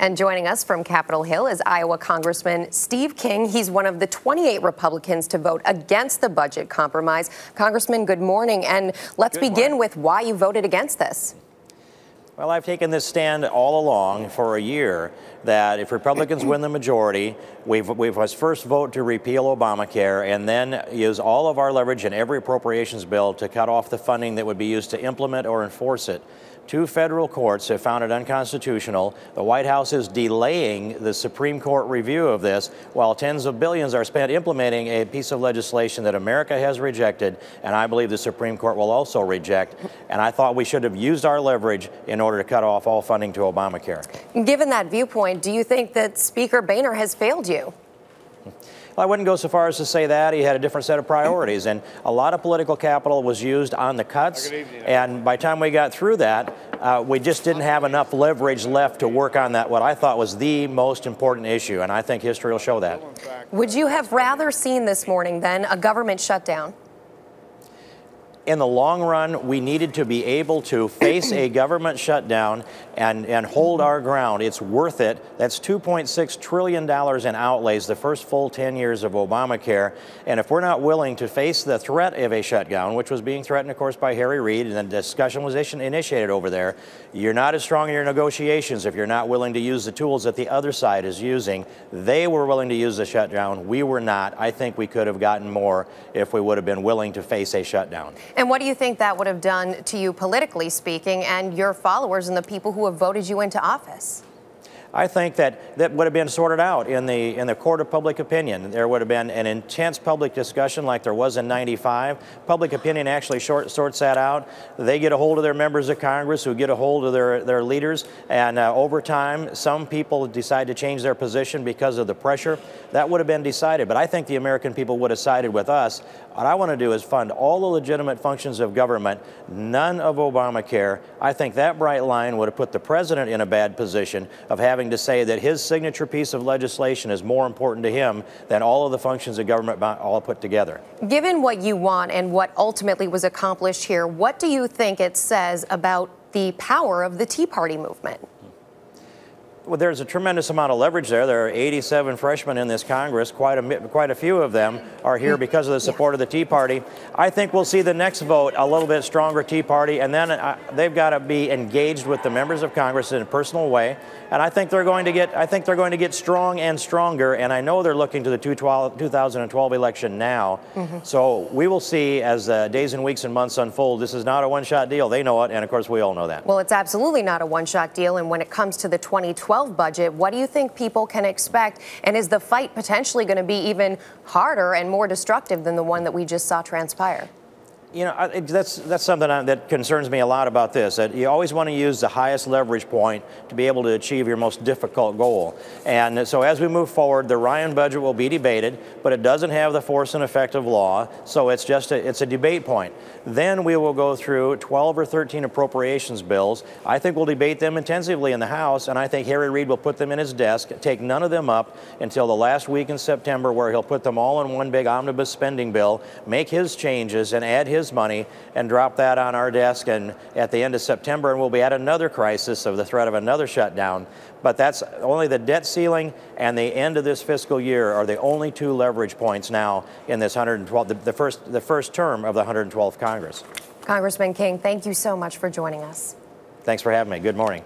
And joining us from Capitol Hill is Iowa Congressman Steve King. He's one of the 28 Republicans to vote against the budget compromise. Congressman, good morning. And let's begin with why you voted against this. Well, I've taken this stand all along for a year that if Republicans win the majority, we must first vote to repeal Obamacare and then use all of our leverage in every appropriations bill to cut off the funding that would be used to implement or enforce it. Two federal courts have found it unconstitutional. The White House is delaying the Supreme Court review of this while tens of billions are spent implementing a piece of legislation that America has rejected, and I believe the Supreme Court will also reject. And I thought we should have used our leverage in order to cut off all funding to Obamacare. Given that viewpoint, do you think that Speaker Boehner has failed you? Well, I wouldn't go so far as to say that. He had a different set of priorities, and a lot of political capital was used on the cuts, and by the time we got through that, we just didn't have enough leverage left to work on that, what I thought was the most important issue, and I think history will show that. Would you have rather seen this morning, then, a government shutdown? In the long run, we needed to be able to face a government shutdown and hold our ground. It's worth it. That's $2.6 trillion in outlays the first full 10 years of Obamacare. And if we're not willing to face the threat of a shutdown, which was being threatened, of course, by Harry Reid, and the discussion was initiated over there, you're not as strong in your negotiations if you're not willing to use the tools that the other side is using. They were willing to use the shutdown. We were not. I think we could have gotten more if we would have been willing to face a shutdown. And what do you think that would have done to you politically speaking and your followers and the people who have voted you into office? I think that would have been sorted out in the court of public opinion. There would have been an intense public discussion like there was in '95. Public opinion actually sorts that out. They get a hold of their members of Congress who get a hold of their leaders, and over time, some people decide to change their position because of the pressure. That would have been decided, but I think the American people would have sided with us. What I want to do is fund all the legitimate functions of government, none of Obamacare. I think that bright line would have put the president in a bad position of having to say that his signature piece of legislation is more important to him than all of the functions of government all put together. Given what you want and what ultimately was accomplished here, what do you think it says about the power of the Tea Party movement? Well, there's a tremendous amount of leverage there. There are 87 freshmen in this Congress. Quite a few of them are here because of the support of the Tea Party. I think we'll see the next vote a little bit stronger Tea Party, and then they've got to be engaged with the members of Congress in a personal way. And I think they're going to get strong and stronger. And I know they're looking to the 2012 election now. So we will see as the days and weeks and months unfold. This is not a one-shot deal. They know it, and of course we all know that. Well, it's absolutely not a one-shot deal. And when it comes to the 2012 budget, what do you think people can expect? And is the fight potentially going to be even harder and more destructive than the one that we just saw transpire? You know, that's something that concerns me a lot about this, that you always want to use the highest leverage point to be able to achieve your most difficult goal. And so as we move forward, the Ryan budget will be debated, but it doesn't have the force and effect of law, so it's a debate point. Then we will go through 12 or 13 appropriations bills. I think we'll debate them intensively in the House, and I think Harry Reid will put them in his desk, take none of them up until the last week in September, where he'll put them all in one big omnibus spending bill, make his changes, and add his money and drop that on our desk, and at the end of September, and we'll be at another crisis of the threat of another shutdown. But that's only the debt ceiling and the end of this fiscal year are the only two leverage points now in this 112, the first term of the 112th Congress. Congressman King, thank you so much for joining us. Thanks for having me. Good morning.